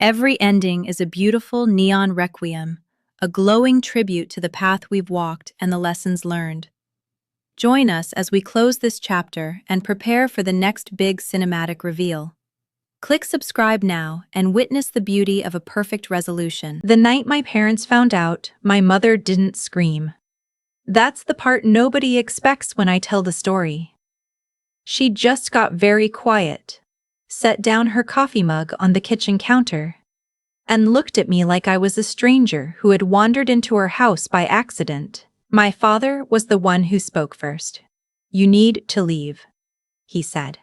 Every ending is a beautiful neon requiem, a glowing tribute to the path we've walked and the lessons learned. Join us as we close this chapter and prepare for the next big cinematic reveal. Click subscribe now and witness the beauty of a perfect resolution. The night my parents found out, my mother didn't scream. That's the part nobody expects when I tell the story. She just got very quiet, set down her coffee mug on the kitchen counter, and looked at me like I was a stranger who had wandered into her house by accident. My father was the one who spoke first. "You need to leave," he said.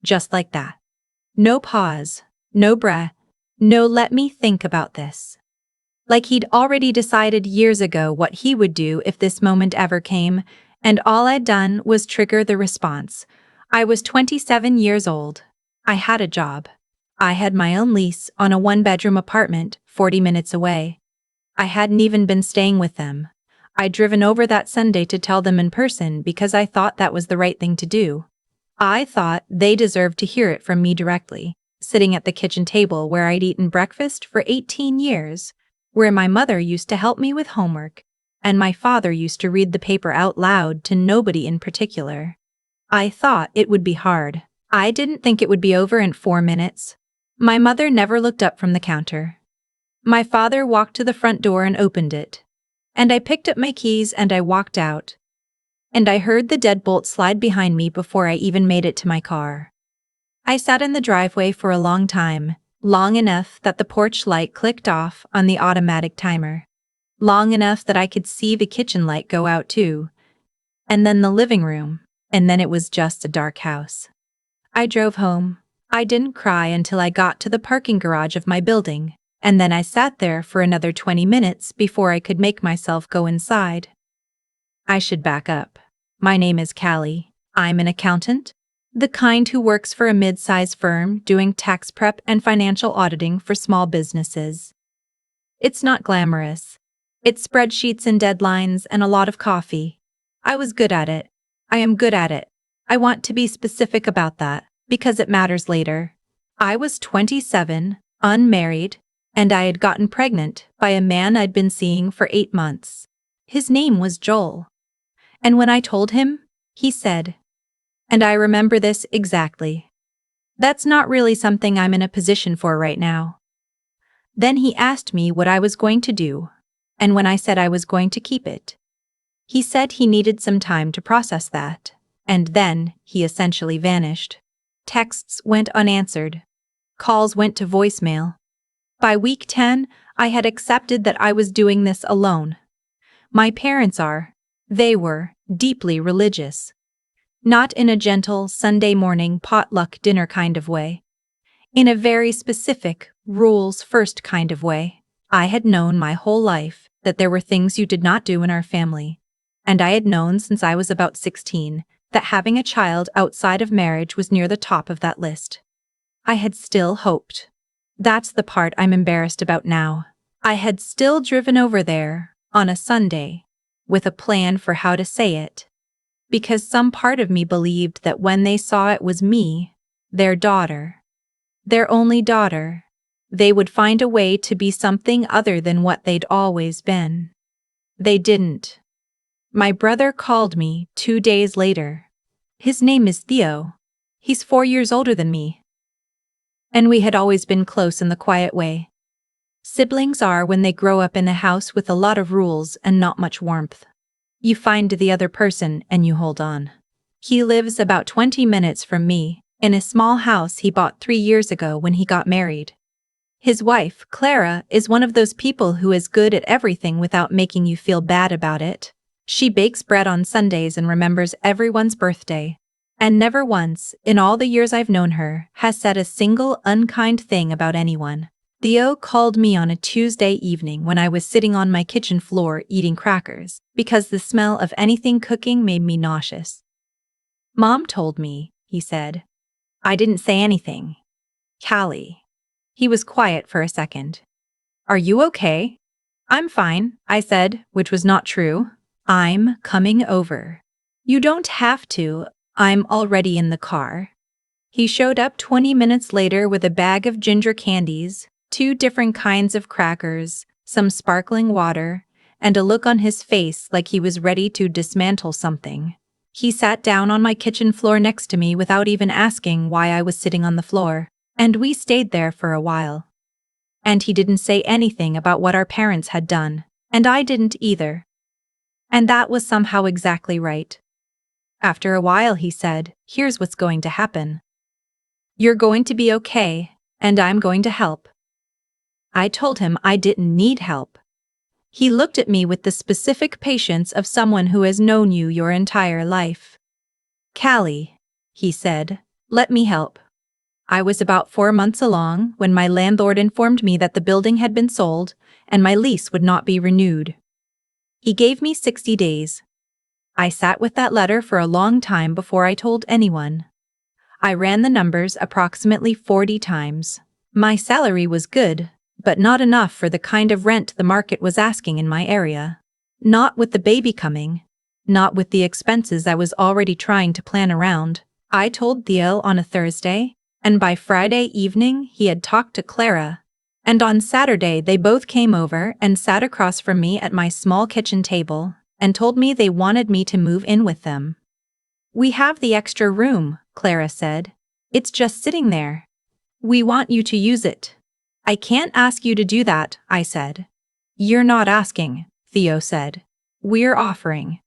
Just like that. No pause, no breath, no let me think about this. Like he'd already decided years ago what he would do if this moment ever came, and all I'd done was trigger the response. I was 27 years old. I had a job. I had my own lease on a one-bedroom apartment 40 minutes away. I hadn't even been staying with them. I'd driven over that Sunday to tell them in person because I thought that was the right thing to do. I thought they deserved to hear it from me directly, sitting at the kitchen table where I'd eaten breakfast for 18 years, where my mother used to help me with homework, and my father used to read the paper out loud to nobody in particular. I thought it would be hard. I didn't think it would be over in 4 minutes. My mother never looked up from the counter. My father walked to the front door and opened it. And I picked up my keys and I walked out. And I heard the deadbolt slide behind me before I even made it to my car. I sat in the driveway for a long time, long enough that the porch light clicked off on the automatic timer. Long enough that I could see the kitchen light go out too. And then the living room, and then it was just a dark house. I drove home. I didn't cry until I got to the parking garage of my building, and then I sat there for another 20 minutes before I could make myself go inside. I should back up. My name is Callie. I'm an accountant, the kind who works for a mid-size firm doing tax prep and financial auditing for small businesses. It's not glamorous. It's spreadsheets and deadlines and a lot of coffee. I was good at it. I am good at it. I want to be specific about that, because it matters later. I was 27, unmarried, and I had gotten pregnant by a man I'd been seeing for 8 months. His name was Joel. And when I told him, he said, and I remember this exactly, "That's not really something I'm in a position for right now." Then he asked me what I was going to do, and when I said I was going to keep it, he said he needed some time to process that, and then he essentially vanished. Texts went unanswered. Calls went to voicemail. By week 10, I had accepted that I was doing this alone. My parents they were deeply religious. Not in a gentle Sunday morning potluck dinner kind of way. In a very specific, rules-first kind of way. I had known my whole life that there were things you did not do in our family, and I had known since I was about 16 that having a child outside of marriage was near the top of that list. I had still hoped. That's the part I'm embarrassed about now. I had still driven over there, on a Sunday, with a plan for how to say it, because some part of me believed that when they saw it was me, their daughter, their only daughter, they would find a way to be something other than what they'd always been. They didn't. My brother called me 2 days later. His name is Theo. He's 4 years older than me. And we had always been close in the quiet way. Siblings are when they grow up in a house with a lot of rules and not much warmth. You find the other person and you hold on. He lives about 20 minutes from me, in a small house he bought 3 years ago when he got married. His wife, Clara, is one of those people who is good at everything without making you feel bad about it. She bakes bread on Sundays and remembers everyone's birthday. And never once, in all the years I've known her, has said a single unkind thing about anyone. Theo called me on a Tuesday evening when I was sitting on my kitchen floor eating crackers, because the smell of anything cooking made me nauseous. "Mom told me," he said. I didn't say anything. "Callie." He was quiet for a second. "Are you okay?" "I'm fine," I said, which was not true. "I'm coming over." "You don't have to. I'm already in the car." He showed up 20 minutes later with a bag of ginger candies, 2 different kinds of crackers, some sparkling water, and a look on his face like he was ready to dismantle something. He sat down on my kitchen floor next to me without even asking why I was sitting on the floor, and we stayed there for a while. And he didn't say anything about what our parents had done, and I didn't either. And that was somehow exactly right. After a while he said, "Here's what's going to happen. You're going to be okay, and I'm going to help." I told him I didn't need help. He looked at me with the specific patience of someone who has known you your entire life. "Callie," he said, "let me help." I was about 4 months along when my landlord informed me that the building had been sold and my lease would not be renewed. He gave me 60 days. I sat with that letter for a long time before I told anyone. I ran the numbers approximately 40 times. My salary was good, but not enough for the kind of rent the market was asking in my area. Not with the baby coming. Not with the expenses I was already trying to plan around. I told Theo on a Thursday, and by Friday evening he had talked to Clara. And on Saturday they both came over and sat across from me at my small kitchen table and told me they wanted me to move in with them. "We have the extra room," Clara said. "It's just sitting there. We want you to use it." "I can't ask you to do that," I said. "You're not asking," Theo said. "We're offering."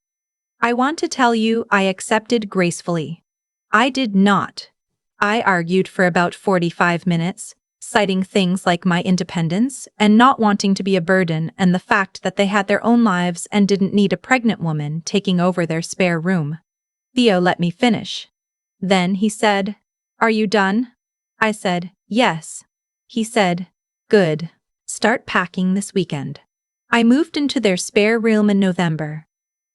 I want to tell you I accepted gracefully. I did not. I argued for about 45 minutes, citing things like my independence and not wanting to be a burden and the fact that they had their own lives and didn't need a pregnant woman taking over their spare room. Theo let me finish. Then he said, "Are you done?" I said, "Yes." He said, "Good. Start packing this weekend." I moved into their spare room in November.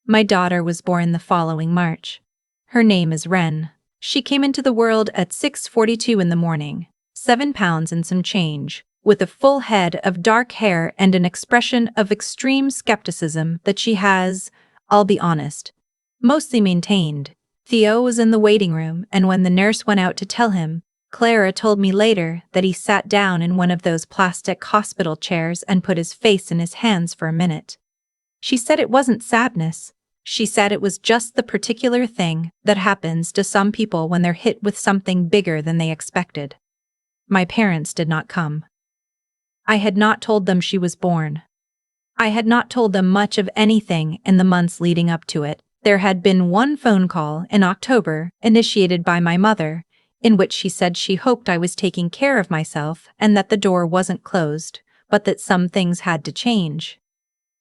My daughter was born the following March. Her name is Ren. She came into the world at 6:42 in the morning, 7 pounds and some change, with a full head of dark hair and an expression of extreme skepticism that she has, I'll be honest, mostly maintained. Theo was in the waiting room, and when the nurse went out to tell him, Clara told me later that he sat down in one of those plastic hospital chairs and put his face in his hands for a minute. She said it wasn't sadness. She said it was just the particular thing that happens to some people when they're hit with something bigger than they expected. My parents did not come. I had not told them she was born. I had not told them much of anything in the months leading up to it. There had been one phone call in October, initiated by my mother, in which she said she hoped I was taking care of myself and that the door wasn't closed, but that some things had to change.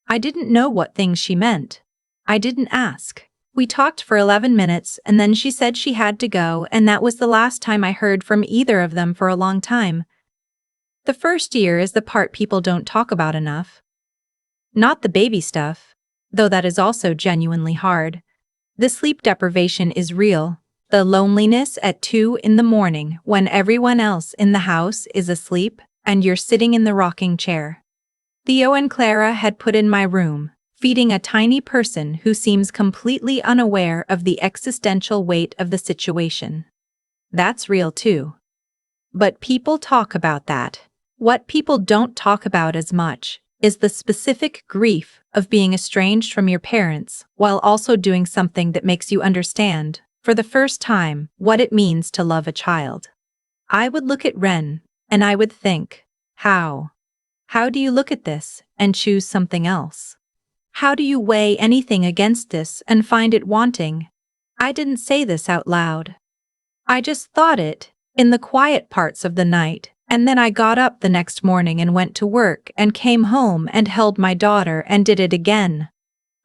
I didn't know what things she meant. I didn't ask. We talked for 11 minutes and then she said she had to go, and that was the last time I heard from either of them for a long time. The first year is the part people don't talk about enough. Not the baby stuff, though that is also genuinely hard. The sleep deprivation is real. The loneliness at 2 in the morning when everyone else in the house is asleep and you're sitting in the rocking chair. Theo and Clara had put in my room, feeding a tiny person who seems completely unaware of the existential weight of the situation. That's real too. But people talk about that. What people don't talk about as much is the specific grief of being estranged from your parents while also doing something that makes you understand, for the first time, what it means to love a child. I would look at Ren, and I would think, how? How do you look at this and choose something else? How do you weigh anything against this and find it wanting? I didn't say this out loud. I just thought it, in the quiet parts of the night, and then I got up the next morning and went to work and came home and held my daughter and did it again.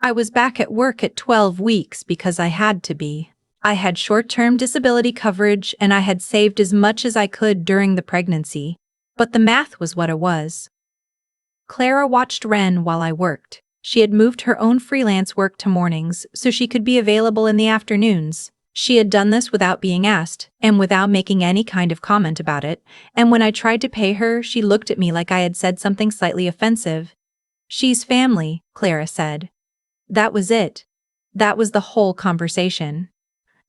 I was back at work at 12 weeks because I had to be. I had short-term disability coverage and I had saved as much as I could during the pregnancy, but the math was what it was. Clara watched Ren while I worked. She had moved her own freelance work to mornings so she could be available in the afternoons. She had done this without being asked and without making any kind of comment about it, and when I tried to pay her, she looked at me like I had said something slightly offensive. "She's family," Clara said. That was it. That was the whole conversation.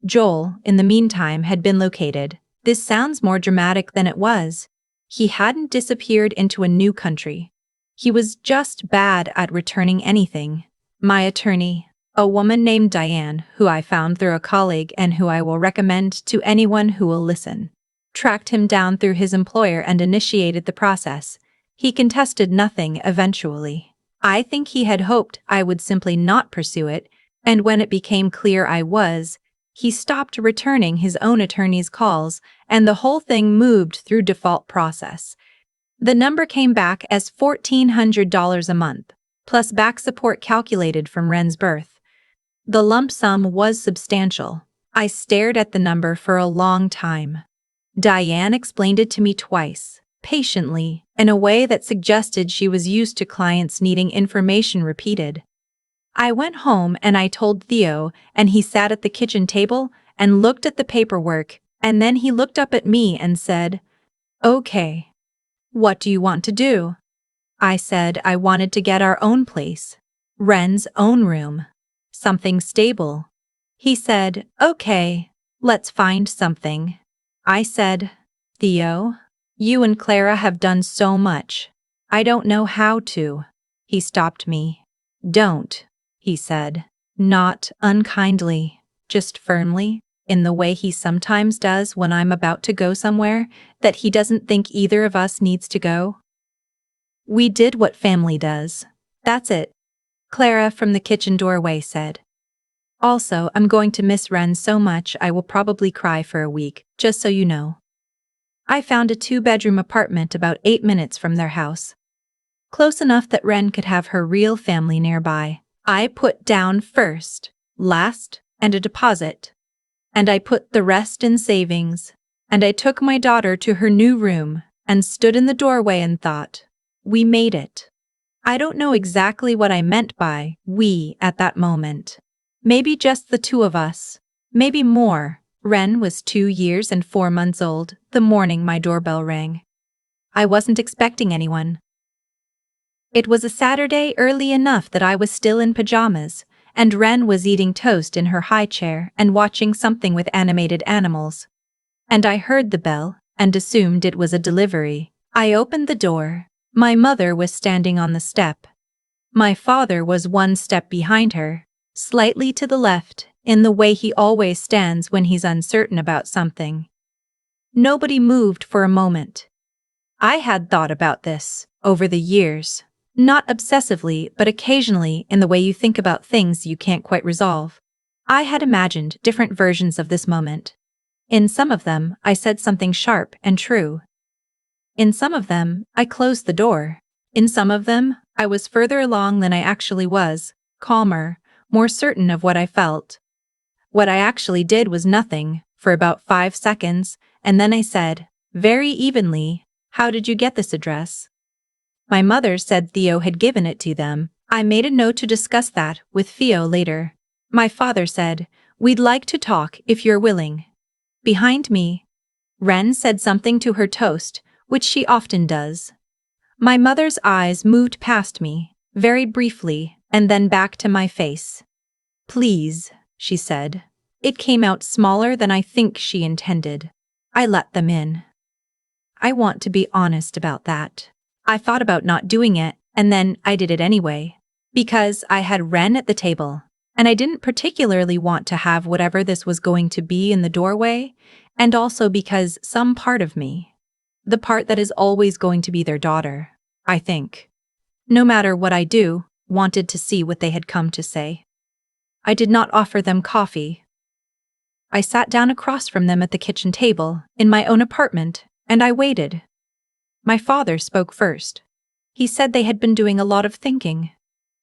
Joel, in the meantime, had been located. This sounds more dramatic than it was. He hadn't disappeared into a new country. He was just bad at returning anything. My attorney, a woman named Diane, who I found through a colleague and who I will recommend to anyone who will listen, tracked him down through his employer and initiated the process. He contested nothing eventually. I think he had hoped I would simply not pursue it, and when it became clear I was, he stopped returning his own attorney's calls, and the whole thing moved through default process. The number came back as $1,400 a month, plus back support calculated from Ren's birth. The lump sum was substantial. I stared at the number for a long time. Diane explained it to me twice, patiently, in a way that suggested she was used to clients needing information repeated. I went home and I told Theo, and he sat at the kitchen table and looked at the paperwork, and then he looked up at me and said, "Okay. What do you want to do?" I said I wanted to get our own place, Ren's own room, something stable. He said, "Okay, let's find something." I said, "Theo, you and Clara have done so much. I don't know how to." He stopped me. "Don't," he said, not unkindly, just firmly, in the way he sometimes does when I'm about to go somewhere that he doesn't think either of us needs to go. "We did what family does. That's it," Clara from the kitchen doorway said. "Also, I'm going to miss Ren so much I will probably cry for a week, just so you know." I found a 2-bedroom apartment about 8 minutes from their house. Close enough that Ren could have her real family nearby. I put down first, last, and a deposit. And I put the rest in savings. And I took my daughter to her new room and stood in the doorway and thought, we made it. I don't know exactly what I meant by we at that moment. Maybe just the two of us. Maybe more. Ren was 2 years and 4 months old the morning my doorbell rang. I wasn't expecting anyone. It was a Saturday early enough that I was still in pajamas, and Ren was eating toast in her high chair and watching something with animated animals. And I heard the bell and assumed it was a delivery. I opened the door. My mother was standing on the step. My father was 1 step behind her, slightly to the left, in the way he always stands when he's uncertain about something. Nobody moved for a moment. I had thought about this over the years. Not obsessively, but occasionally in the way you think about things you can't quite resolve. I had imagined different versions of this moment. In some of them, I said something sharp and true. In some of them, I closed the door. In some of them, I was further along than I actually was, calmer, more certain of what I felt. What I actually did was nothing, for about 5 seconds, and then I said, very evenly, "How did you get this address?" My mother said Theo had given it to them. I made a note to discuss that with Theo later. My father said, "We'd like to talk if you're willing." Behind me, Ren said something to her toast, which she often does. My mother's eyes moved past me, very briefly, and then back to my face. "Please," she said. It came out smaller than I think she intended. I let them in. I want to be honest about that. I thought about not doing it, and then I did it anyway. Because I had Ren at the table, and I didn't particularly want to have whatever this was going to be in the doorway, and also because some part of me, the part that is always going to be their daughter, I think, no matter what I do, wanted to see what they had come to say. I did not offer them coffee. I sat down across from them at the kitchen table, in my own apartment, and I waited. My father spoke first. He said they had been doing a lot of thinking.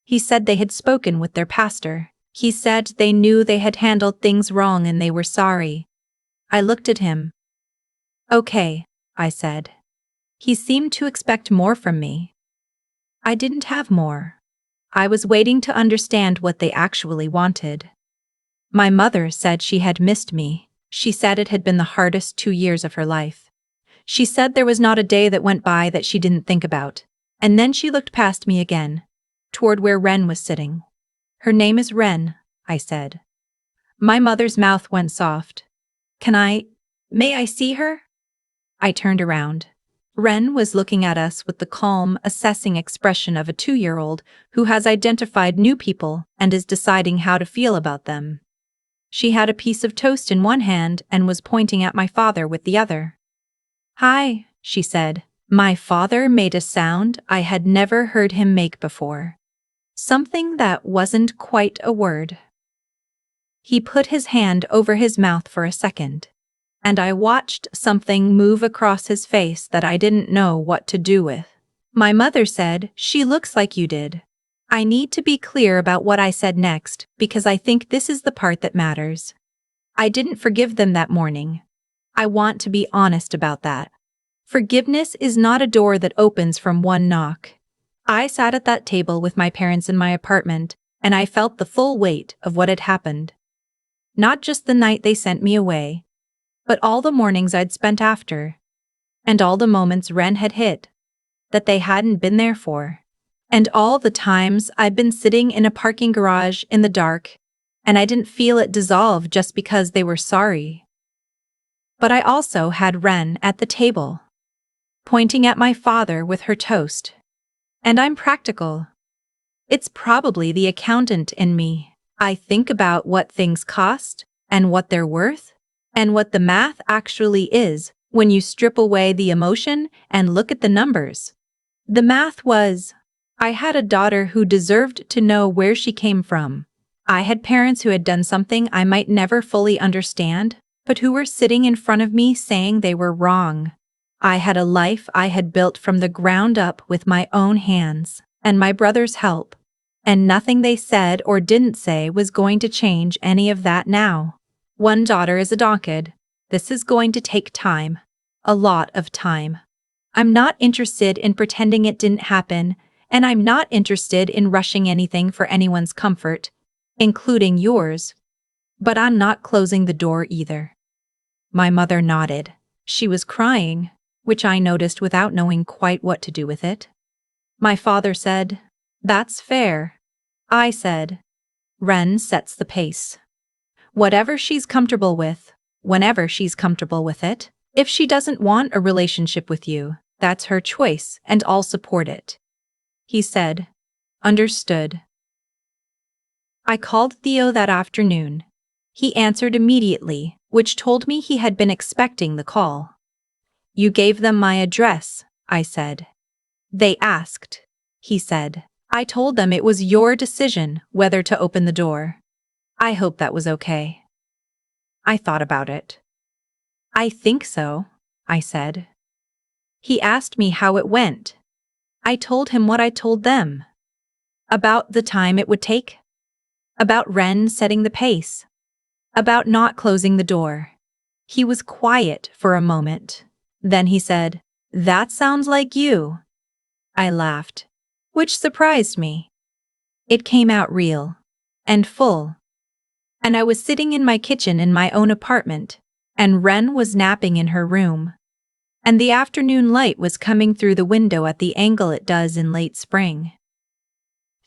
He said they had spoken with their pastor. He said they knew they had handled things wrong and they were sorry. I looked at him. "Okay," I said. He seemed to expect more from me. I didn't have more. I was waiting to understand what they actually wanted. My mother said she had missed me. She said it had been the hardest 2 years of her life. She said there was not a day that went by that she didn't think about. And then she looked past me again, toward where Ren was sitting. "Her name is Ren," I said. My mother's mouth went soft. May I see her?" I turned around. Ren was looking at us with the calm, assessing expression of a 2-year-old who has identified new people and is deciding how to feel about them. She had a piece of toast in one hand and was pointing at my father with the other. "Hi," she said. My father made a sound I had never heard him make before. Something that wasn't quite a word. He put his hand over his mouth for a second, and I watched something move across his face that I didn't know what to do with. My mother said, "She looks like you did." I need to be clear about what I said next because I think this is the part that matters. I didn't forgive them that morning. I want to be honest about that. Forgiveness is not a door that opens from one knock. I sat at that table with my parents in my apartment, and I felt the full weight of what had happened. Not just the night they sent me away, but all the mornings I'd spent after, and all the moments Ren had hit that they hadn't been there for, and all the times I'd been sitting in a parking garage in the dark, and I didn't feel it dissolve just because they were sorry. But I also had Ren at the table, pointing at my father with her toast. And I'm practical. It's probably the accountant in me. I think about what things cost, and what they're worth, and what the math actually is when you strip away the emotion and look at the numbers. The math was, I had a daughter who deserved to know where she came from. I had parents who had done something I might never fully understand, but who were sitting in front of me saying they were wrong. I had a life I had built from the ground up with my own hands, and my brother's help, and nothing they said or didn't say was going to change any of that now. One daughter is adopted. This is going to take time. A lot of time. I'm not interested in pretending it didn't happen, and I'm not interested in rushing anything for anyone's comfort, including yours. But I'm not closing the door either. My mother nodded. She was crying, which I noticed without knowing quite what to do with it. My father said, "That's fair." I said, "Ren sets the pace. Whatever she's comfortable with, whenever she's comfortable with it. If she doesn't want a relationship with you, that's her choice and I'll support it." He said, "Understood." I called Theo that afternoon. He answered immediately, which told me he had been expecting the call. "You gave them my address," I said. "They asked," he said. "I told them it was your decision whether to open the door. I hope that was okay." I thought about it. "I think so," I said. He asked me how it went. I told him what I told them. About the time it would take. About Ren setting the pace. About not closing the door. He was quiet for a moment. Then he said, "That sounds like you." I laughed, which surprised me. It came out real and full. And I was sitting in my kitchen in my own apartment, and Ren was napping in her room. And the afternoon light was coming through the window at the angle it does in late spring.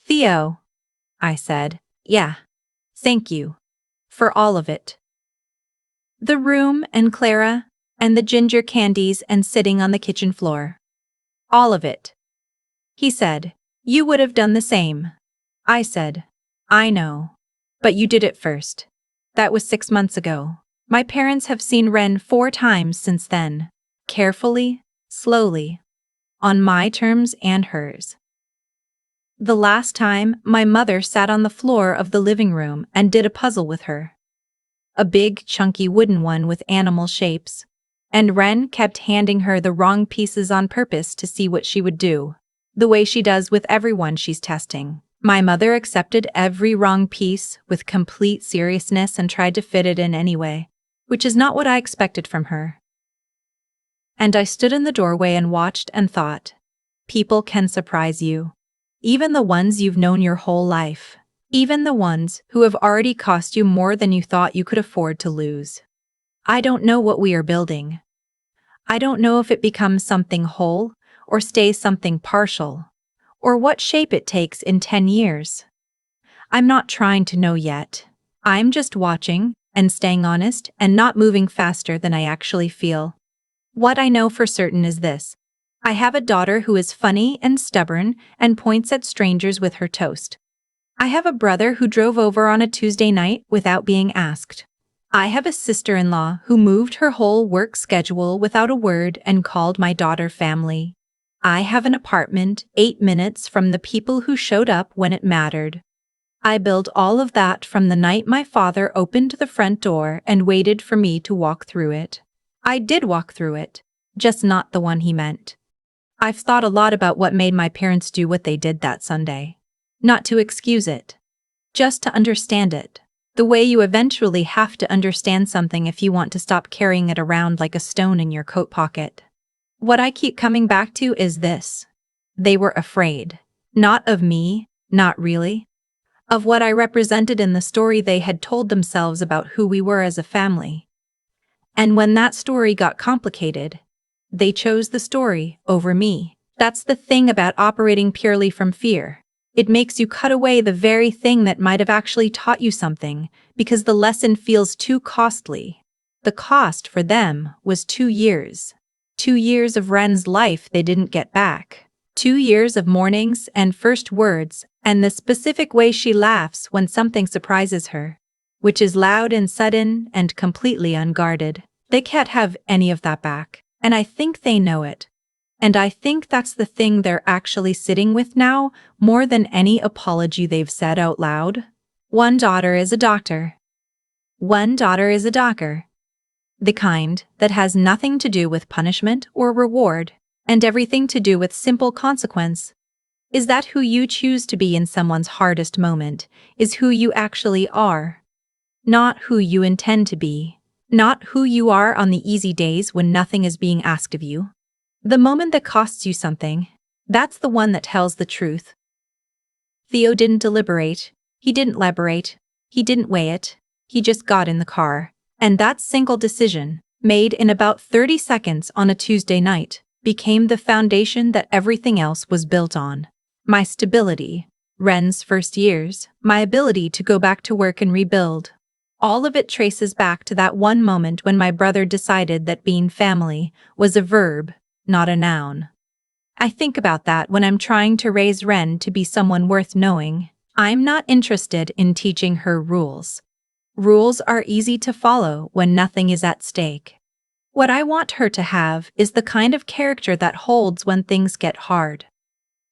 "Theo," I said. "Yeah. Thank you. For all of it. The room and Clara, and the ginger candies and sitting on the kitchen floor. All of it." He said, "You would have done the same." I said, "I know. But you did it first. That was 6 months ago. My parents have seen Ren 4 times since then. Carefully, slowly. On my terms and hers. The last time, my mother sat on the floor of the living room and did a puzzle with her. A big, chunky wooden one with animal shapes. And Ren kept handing her the wrong pieces on purpose to see what she would do. The way she does with everyone she's testing. My mother accepted every wrong piece with complete seriousness and tried to fit it in anyway, which is not what I expected from her. And I stood in the doorway and watched and thought, people can surprise you. Even the ones you've known your whole life. Even the ones who have already cost you more than you thought you could afford to lose. I don't know what we are building. I don't know if it becomes something whole or stays something partial, or what shape it takes in 10 years. I'm not trying to know yet. I'm just watching and staying honest and not moving faster than I actually feel. What I know for certain is this: I have a daughter who is funny and stubborn and points at strangers with her toast. I have a brother who drove over on a Tuesday night without being asked. I have a sister-in-law who moved her whole work schedule without a word and called my daughter family. I have an apartment 8 minutes from the people who showed up when it mattered. I built all of that from the night my father opened the front door and waited for me to walk through it. I did walk through it, just not the one he meant. I've thought a lot about what made my parents do what they did that Sunday. Not to excuse it, just to understand it. The way you eventually have to understand something if you want to stop carrying it around like a stone in your coat pocket. What I keep coming back to is this. They were afraid. Not of me, not really. Of what I represented in the story they had told themselves about who we were as a family. And when that story got complicated, they chose the story over me. That's the thing about operating purely from fear. It makes you cut away the very thing that might have actually taught you something, because the lesson feels too costly. The cost for them was 2 years. 2 years of Ren's life they didn't get back. 2 years of mornings and first words, and the specific way she laughs when something surprises her, which is loud and sudden and completely unguarded. They can't have any of that back, and I think they know it. And I think that's the thing they're actually sitting with now, more than any apology they've said out loud. One daughter is a doctor. One daughter is a doctor. The kind that has nothing to do with punishment or reward, and everything to do with simple consequence. Is that who you choose to be in someone's hardest moment? Is who you actually are? Not who you intend to be. Not who you are on the easy days when nothing is being asked of you. The moment that costs you something, that's the one that tells the truth. Theo didn't deliberate, he didn't elaborate, he didn't weigh it, he just got in the car. And that single decision, made in about 30 seconds on a Tuesday night, became the foundation that everything else was built on. My stability, Ren's first years, my ability to go back to work and rebuild. All of it traces back to that one moment when my brother decided that being family was a verb, not a noun. I think about that when I'm trying to raise Ren to be someone worth knowing. I'm not interested in teaching her rules. Rules are easy to follow when nothing is at stake. What I want her to have is the kind of character that holds when things get hard.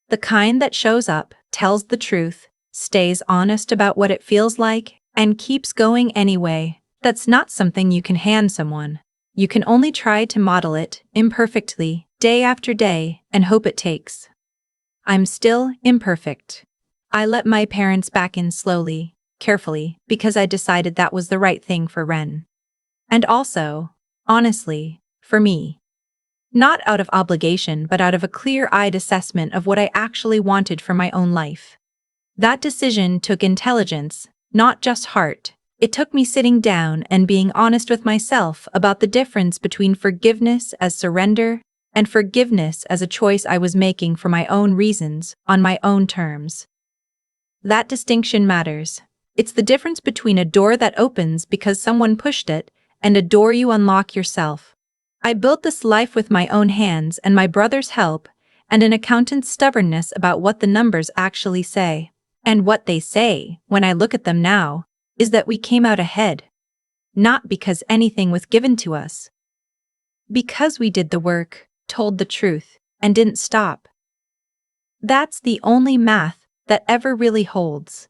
The kind that shows up, tells the truth, stays honest about what it feels like, and keeps going anyway. That's not something you can hand someone. You can only try to model it, imperfectly, day after day, and hope it takes. I'm still imperfect. I let my parents back in slowly, carefully, because I decided that was the right thing for Ren. And also, honestly, for me. Not out of obligation, but out of a clear-eyed assessment of what I actually wanted for my own life. That decision took intelligence, not just heart. It took me sitting down and being honest with myself about the difference between forgiveness as surrender and forgiveness as a choice I was making for my own reasons, on my own terms. That distinction matters. It's the difference between a door that opens because someone pushed it and a door you unlock yourself. I built this life with my own hands and my brother's help, and an accountant's stubbornness about what the numbers actually say. And what they say, when I look at them now, is that we came out ahead. Not because anything was given to us. Because we did the work, told the truth, and didn't stop. That's the only math that ever really holds.